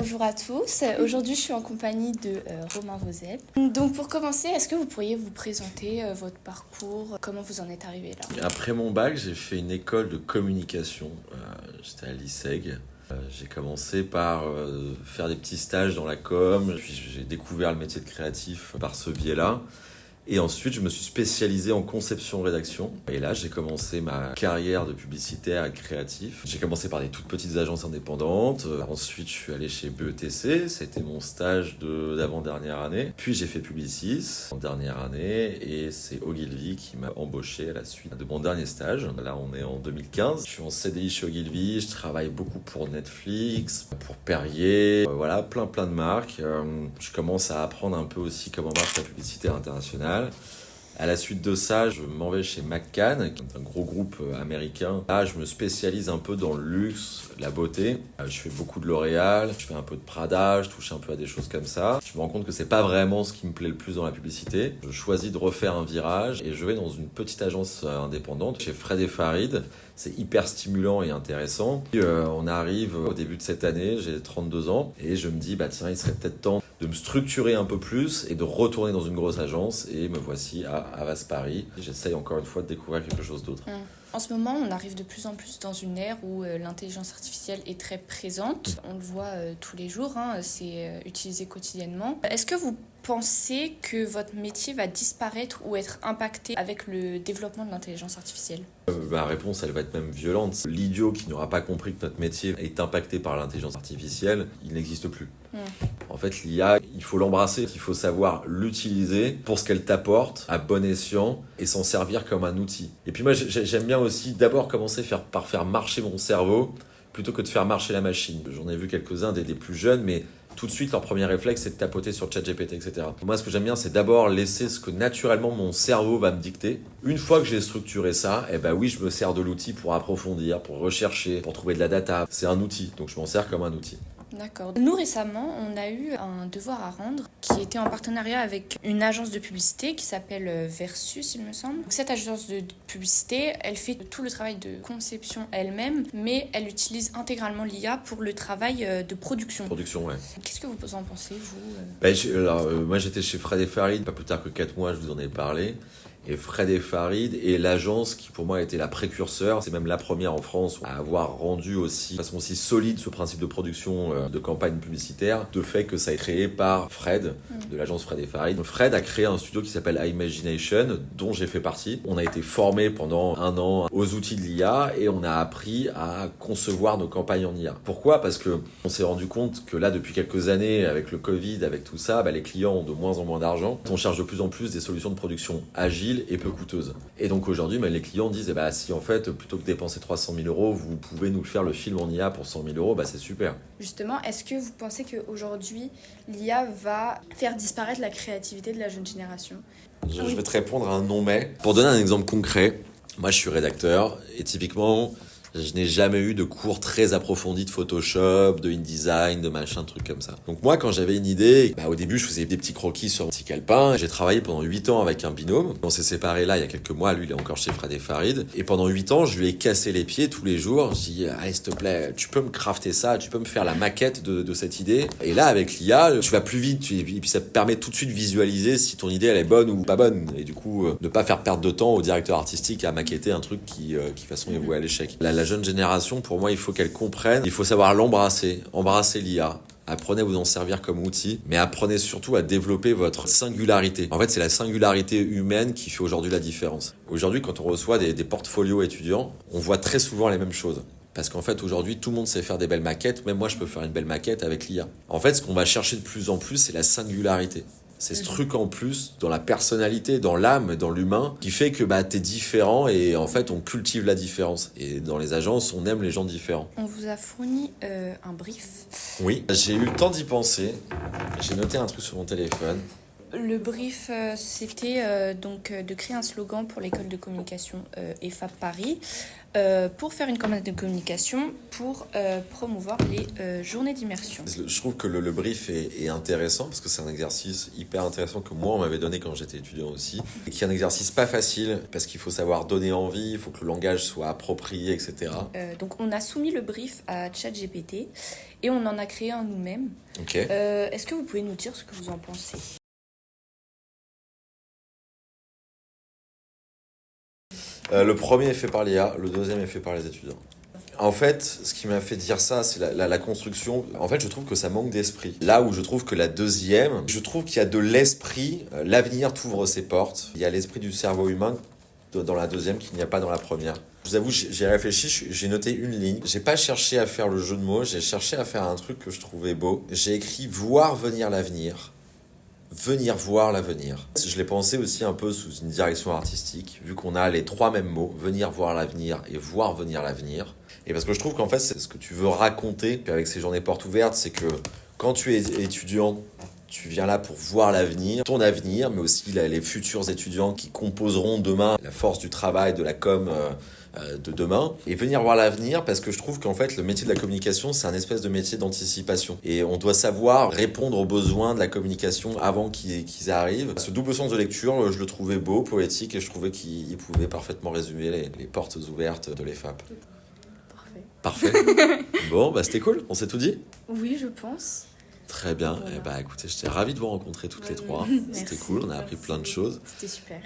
bonjour à tous. Aujourd'hui, je suis en compagnie de Romain Vauzel. Donc, pour commencer, est-ce que vous pourriez vous présenter votre parcours, comment vous en êtes arrivé là? Après mon bac, j'ai fait une école de communication. J'étais à l'ISEG. J'ai commencé par faire des petits stages dans la com, puis j'ai découvert le métier de créatif par ce biais-là. Et ensuite, je me suis spécialisé en conception-rédaction. Et là, j'ai commencé ma carrière de publicitaire et créatif. J'ai commencé par des toutes petites agences indépendantes. Ensuite, je suis allé chez BETC. C'était mon stage d'avant-dernière année. Puis, j'ai fait Publicis en dernière année. Et c'est Ogilvy qui m'a embauché à la suite de mon dernier stage. Là, on est en 2015. Je suis en CDI chez Ogilvy. Je travaille beaucoup pour Netflix, pour Perrier. Voilà, plein de marques. Je commence à apprendre un peu aussi comment marche la publicité internationale. À la suite de ça, je m'en vais chez McCann, qui est un gros groupe américain. Là, je me spécialise un peu dans le luxe, la beauté. Je fais beaucoup de L'Oréal, je fais un peu de Prada, je touche un peu à des choses comme ça. Je me rends compte que c'est pas vraiment ce qui me plaît le plus dans la publicité. Je choisis de refaire un virage et je vais dans une petite agence indépendante chez Fred & Farid. C'est hyper stimulant et intéressant. Puis, on arrive au début de cette année, j'ai 32 ans et je me dis, tiens, il serait peut-être temps de me structurer un peu plus et de retourner dans une grosse agence, et me voici à Havas Paris. J'essaye encore une fois de découvrir quelque chose d'autre. En ce moment, on arrive de plus en plus dans une ère où l'intelligence artificielle est très présente. On le voit tous les jours, c'est utilisé quotidiennement. Est-ce que vous pensez que votre métier va disparaître ou être impacté avec le développement de l'intelligence artificielle? Ma réponse, elle va être même violente. L'idiot qui n'aura pas compris que notre métier est impacté par l'intelligence artificielle, il n'existe plus. En fait, l'IA, il faut l'embrasser, il faut savoir l'utiliser pour ce qu'elle t'apporte, à bon escient, et s'en servir comme un outil. Et puis moi, j'aime bien aussi d'abord commencer par faire marcher mon cerveau, plutôt que de faire marcher la machine. J'en ai vu quelques-uns des plus jeunes, mais tout de suite, leur premier réflexe, c'est de tapoter sur ChatGPT, etc. Moi, ce que j'aime bien, c'est d'abord laisser ce que naturellement mon cerveau va me dicter. Une fois que j'ai structuré ça, oui, je me sers de l'outil pour approfondir, pour rechercher, pour trouver de la data. C'est un outil, donc je m'en sers comme un outil. D'accord. Nous, récemment, on a eu un devoir à rendre qui était en partenariat avec une agence de publicité qui s'appelle Versus, il me semble. Cette agence de publicité, elle fait tout le travail de conception elle-même, mais elle utilise intégralement l'IA pour le travail de production. Production, ouais. Qu'est-ce que vous en pensez, vous Moi, j'étais chez Fred & Farid, pas plus tard que 4 mois, je vous en ai parlé. Et Fred & Farid est l'agence qui pour moi a été la précurseur, c'est même la première en France à avoir rendu aussi de façon aussi solide ce principe de production de campagne publicitaire, de fait que ça a été créé par Fred, de l'agence Fred & Farid. Fred a créé un studio qui s'appelle iMagination, dont j'ai fait partie. On a été formé pendant 1 an aux outils de l'IA et on a appris à concevoir nos campagnes en IA. Pourquoi ? Parce que on s'est rendu compte que là, depuis quelques années, avec le Covid, avec tout ça, les clients ont de moins en moins d'argent. On cherche de plus en plus des solutions de production agiles et peu coûteuse. Et donc aujourd'hui, les clients disent, si en fait, plutôt que de dépenser 300 000 euros, vous pouvez nous faire le film en IA pour 100 000 euros, c'est super. Justement, est-ce que vous pensez qu'aujourd'hui, l'IA va faire disparaître la créativité de la jeune génération ? Je vais te répondre à un non mais. Pour donner un exemple concret, moi je suis rédacteur et typiquement, je n'ai jamais eu de cours très approfondis de Photoshop, de InDesign, de machin, trucs comme ça. Donc moi, quand j'avais une idée, au début, je faisais des petits croquis sur un petit calepin. J'ai travaillé pendant 8 ans avec un binôme. On s'est séparés là il y a quelques mois. Lui, il est encore chez Fred & Farid. Et pendant 8 ans, je lui ai cassé les pieds tous les jours. Je dis, allez, s'il te plaît, tu peux me crafter ça, tu peux me faire la maquette de cette idée. Et là, avec l'IA, tu vas plus vite. Et puis ça te permet tout de suite de visualiser si ton idée, elle est bonne ou pas bonne. Et du coup, ne pas faire perdre de temps au directeur artistique à maqueter un truc qui de toute façon, est voué à l'échec. La jeune génération, pour moi, il faut qu'elle comprenne. Il faut savoir l'embrasser l'IA. Apprenez à vous en servir comme outil, mais apprenez surtout à développer votre singularité. En fait, c'est la singularité humaine qui fait aujourd'hui la différence. Aujourd'hui, quand on reçoit des portfolios étudiants, on voit très souvent les mêmes choses. Parce qu'en fait, aujourd'hui, tout le monde sait faire des belles maquettes. Même moi, je peux faire une belle maquette avec l'IA. En fait, ce qu'on va chercher de plus en plus, c'est la singularité. C'est ce truc en plus dans la personnalité, dans l'âme, dans l'humain, qui fait que t'es différent et en fait on cultive la différence. Et dans les agences, on aime les gens différents. On vous a fourni un brief. Oui, j'ai eu le temps d'y penser. J'ai noté un truc sur mon téléphone. Le brief, c'était donc de créer un slogan pour l'école de communication EFAP Paris pour faire une campagne de communication pour promouvoir les journées d'immersion. Je trouve que le brief est intéressant parce que c'est un exercice hyper intéressant que moi on m'avait donné quand j'étais étudiant aussi et qui est un exercice pas facile parce qu'il faut savoir donner envie, il faut que le langage soit approprié, etc. Donc on a soumis le brief à ChatGPT et on en a créé un nous-mêmes. Ok. Est-ce que vous pouvez nous dire ce que vous en pensez? Le premier est fait par l'IA, le deuxième est fait par les étudiants. En fait, ce qui m'a fait dire ça, c'est la construction. En fait, je trouve que ça manque d'esprit. Là où je trouve que la deuxième, je trouve qu'il y a de l'esprit. L'avenir t'ouvre ses portes. Il y a l'esprit du cerveau humain dans la deuxième qu'il n'y a pas dans la première. Je vous avoue, j'ai réfléchi, j'ai noté une ligne. J'ai pas cherché à faire le jeu de mots, j'ai cherché à faire un truc que je trouvais beau. J'ai écrit « voir venir l'avenir ». Venir voir l'avenir. Je l'ai pensé aussi un peu sous une direction artistique, vu qu'on a les trois mêmes mots, venir voir l'avenir et voir venir l'avenir. Et parce que je trouve qu'en fait, c'est ce que tu veux raconter avec ces journées portes ouvertes, c'est que quand tu es étudiant, tu viens là pour voir l'avenir, ton avenir, mais aussi les futurs étudiants qui composeront demain la force du travail, de la com de demain. Et venir voir l'avenir parce que je trouve qu'en fait, le métier de la communication, c'est un espèce de métier d'anticipation. Et on doit savoir répondre aux besoins de la communication avant qu'ils arrivent. Ce double sens de lecture, je le trouvais beau, poétique, et je trouvais qu'il pouvait parfaitement résumer les portes ouvertes de l'EFAP. Parfait. Bon, bah c'était cool, on s'est tout dit? Oui, je pense. Très bien. Voilà. Eh bah, écoutez, j'étais ravi de vous rencontrer toutes les trois. C'était cool, on a appris plein de choses. C'était super.